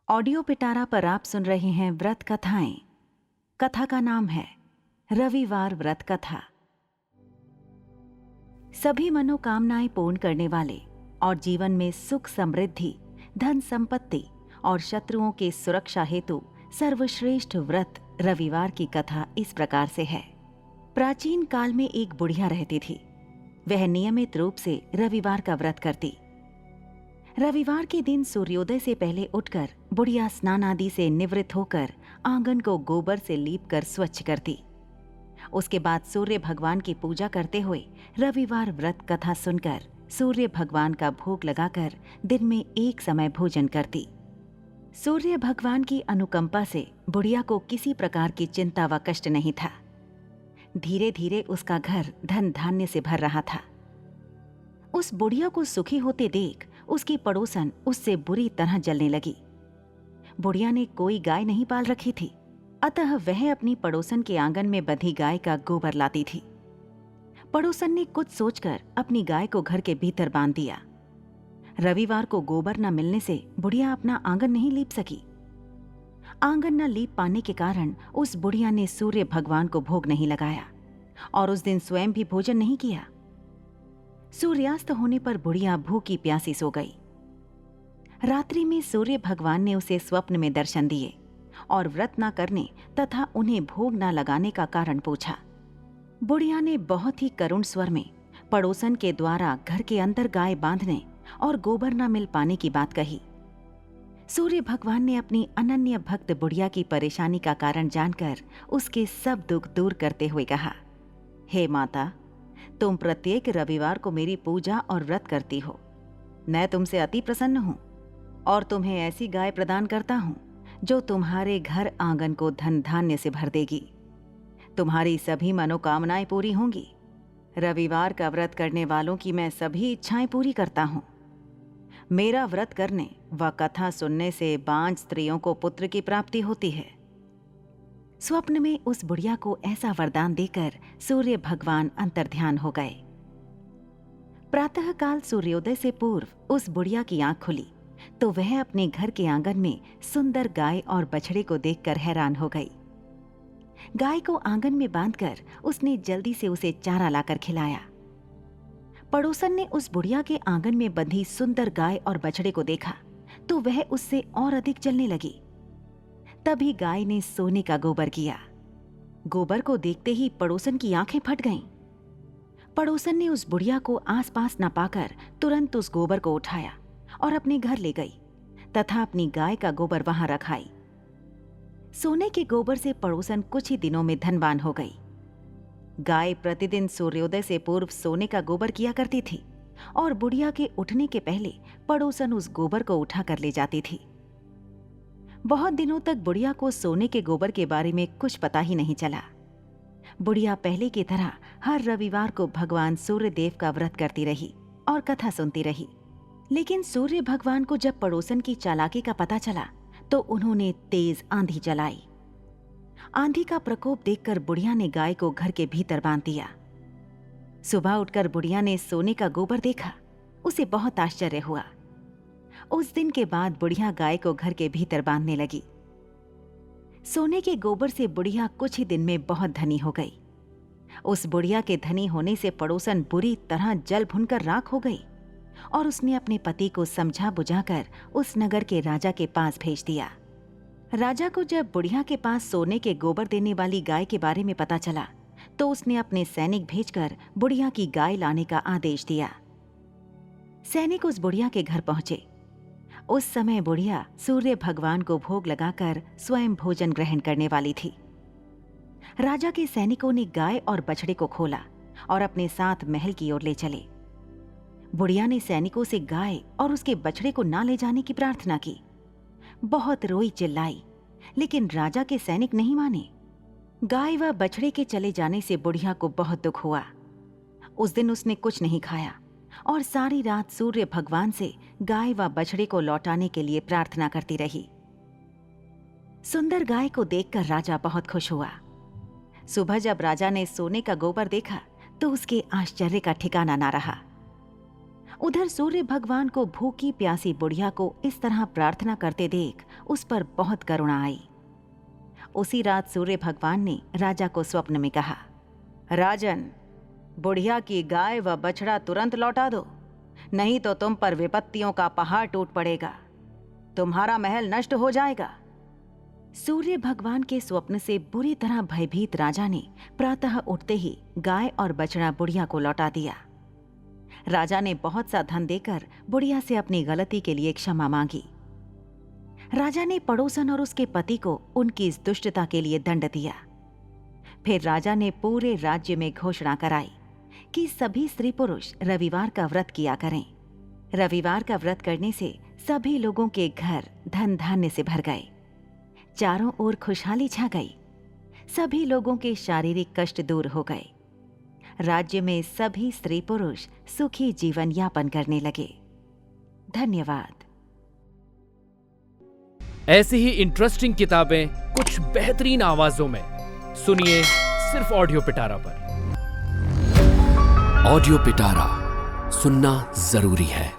Audio पिटारा पर आप सुन रहे हैं व्रत कथाएं। कथा का नाम है रविवार व्रत कथा। सभी मनोकामनाएं पूर्ण करने वाले और जीवन में सुख समृद्धि, धन संपत्ति और शत्रुओं के सुरक्षा हेतु सर्वश्रेष्ठ व्रत रविवार की कथा इस प्रकार से है। प्राचीन काल में एक बुढ़िया रहती थी। वह नियमित रूप से रविवार का व्रत करती। रविवार के दिन सूर्योदय से पहले उठकर बुढ़िया स्नान आदि से निवृत्त होकर आंगन को गोबर से लीपकर स्वच्छ करती। उसके बाद सूर्य भगवान की पूजा करते हुए रविवार व्रत कथा सुनकर सूर्य भगवान का भोग लगाकर दिन में एक समय भोजन करती। सूर्य भगवान की अनुकंपा से बुढ़िया को किसी प्रकार की चिंता व कष्ट नहीं था। धीरे धीरे उसका घर धन धान्य से भर रहा था। उस बुढ़िया को सुखी होते देख उसकी पड़ोसन उससे बुरी तरह जलने लगी। बुढ़िया ने कोई गाय नहीं पाल रखी थी, अतः वह अपनी पड़ोसन के आंगन में बंधी गाय का गोबर लाती थी। पड़ोसन ने कुछ सोचकर अपनी गाय को घर के भीतर बांध दिया। रविवार को गोबर न मिलने से बुढ़िया अपना आंगन नहीं लीप सकी। आंगन न लीप पाने के कारण उस बुढ़िया ने सूर्य भगवान को भोग नहीं लगाया और उस दिन स्वयं भी भोजन नहीं किया। सूर्यास्त होने पर बुढ़िया भूखी प्यासी सो गई। रात्रि में सूर्य भगवान ने उसे स्वप्न में दर्शन दिए और व्रत न करने तथा उन्हें भोग न लगाने का कारण पूछा। बुढ़िया ने बहुत ही करुण स्वर में पड़ोसन के द्वारा घर के अंदर गाय बांधने और गोबर न मिल पाने की बात कही। सूर्य भगवान ने अपनी अनन्य भक्त बुढ़िया की परेशानी का कारण जानकर उसके सब दुख दूर करते हुए कहा, हे माता, तुम प्रत्येक रविवार को मेरी पूजा और व्रत करती हो। मैं तुमसे अति प्रसन्न हूं और तुम्हें ऐसी गाय प्रदान करता हूं जो तुम्हारे घर आंगन को धन धान्य से भर देगी। तुम्हारी सभी मनोकामनाएं पूरी होंगी। रविवार का व्रत करने वालों की मैं सभी इच्छाएं पूरी करता हूं। मेरा व्रत करने व कथा सुनने से बांझ स्त्रियों को पुत्र की प्राप्ति होती है। स्वप्न में उस बुढ़िया को ऐसा वरदान देकर सूर्य भगवान अंतर्ध्यान हो गए। प्रातःकाल सूर्योदय से पूर्व उस बुढ़िया की आंख खुली तो वह अपने घर के आंगन में सुंदर गाय और बछड़े को देखकर हैरान हो गई। गाय को आंगन में बांधकर उसने जल्दी से उसे चारा लाकर खिलाया। पड़ोसन ने उस बुढ़िया के आंगन में बंधी सुंदर गाय और बछड़े को देखा तो वह उससे और अधिक जलने लगी। तभी गाय ने सोने का गोबर किया। गोबर को देखते ही पड़ोसन की आंखें फट गईं। पड़ोसन ने उस बुढ़िया को आसपास न पाकर तुरंत उस गोबर को उठाया और अपने घर ले गई तथा अपनी गाय का गोबर वहां रखाई। सोने के गोबर से पड़ोसन कुछ ही दिनों में धनवान हो गई। गाय प्रतिदिन सूर्योदय से पूर्व सोने का गोबर किया करती थी और बुढ़िया के उठने के पहले पड़ोसन उस गोबर को उठा कर ले जाती थी। बहुत दिनों तक बुढ़िया को सोने के गोबर के बारे में कुछ पता ही नहीं चला। बुढ़िया पहले की तरह हर रविवार को भगवान सूर्य देव का व्रत करती रही और कथा सुनती रही। लेकिन सूर्य भगवान को जब पड़ोसन की चालाकी का पता चला तो उन्होंने तेज आंधी चलाई। आंधी का प्रकोप देखकर बुढ़िया ने गाय को घर के भीतर बांध दिया। सुबह उठकर बुढ़िया ने सोने का गोबर देखा। उसे बहुत आश्चर्य हुआ। उस दिन के बाद बुढ़िया गाय को घर के भीतर बांधने लगी। सोने के गोबर से बुढ़िया कुछ ही दिन में बहुत धनी हो गई। उस बुढ़िया के धनी होने से पड़ोसन बुरी तरह जल भुनकर राख हो गई और उसने अपने पति को समझा बुझाकर उस नगर के राजा के पास भेज दिया। राजा को जब बुढ़िया के पास सोने के गोबर देने वाली गाय के बारे में पता चला तो उसने अपने सैनिक भेजकर बुढ़िया की गाय लाने का आदेश दिया। सैनिक उस बुढ़िया के घर पहुंचे। उस समय बुढ़िया सूर्य भगवान को भोग लगाकर स्वयं भोजन ग्रहण करने वाली थी। राजा के सैनिकों ने गाय और बछड़े को खोला और अपने साथ महल की ओर ले चले। बुढ़िया ने सैनिकों से गाय और उसके बछड़े को ना ले जाने की प्रार्थना की। बहुत रोई चिल्लाई, लेकिन राजा के सैनिक नहीं माने। गाय व बछड़े के चले जाने से बुढ़िया को बहुत दुख हुआ। उस दिन उसने कुछ नहीं खाया और सारी रात सूर्य भगवान से गाय व बछड़े को लौटाने के लिए प्रार्थना करती रही। सुंदर गाय को देखकर राजा बहुत खुश हुआ। सुबह जब राजा ने सोने का गोबर देखा तो उसके आश्चर्य का ठिकाना ना रहा। उधर सूर्य भगवान को भूखी प्यासी बुढ़िया को इस तरह प्रार्थना करते देख उस पर बहुत करुणा आई। उसी रात सूर्य भगवान ने राजा को स्वप्न में कहा, राजन, बुढ़िया की गाय व बछड़ा तुरंत लौटा दो, नहीं तो तुम पर विपत्तियों का पहाड़ टूट पड़ेगा, तुम्हारा महल नष्ट हो जाएगा। सूर्य भगवान के स्वप्न से बुरी तरह भयभीत राजा ने प्रातः उठते ही गाय और बछड़ा बुढ़िया को लौटा दिया। राजा ने बहुत सा धन देकर बुढ़िया से अपनी गलती के लिए क्षमा मांगी। राजा ने पड़ोसन और उसके पति को उनकी इस दुष्टता के लिए दंड दिया। फिर राजा ने पूरे राज्य में घोषणा कराई कि सभी स्त्री पुरुष रविवार का व्रत किया करें। रविवार का व्रत करने से सभी लोगों के घर धन धान्य से भर गए, चारों ओर खुशहाली छा गई, सभी लोगों के शारीरिक कष्ट दूर हो गए। राज्य में सभी स्त्री पुरुष सुखी जीवन यापन करने लगे। धन्यवाद। ऐसी ही इंटरेस्टिंग किताबें कुछ बेहतरीन आवाजों में सुनिए सिर्फ ऑडियो पिटारा पर। ऑडियो पिटारा सुनना जरूरी है।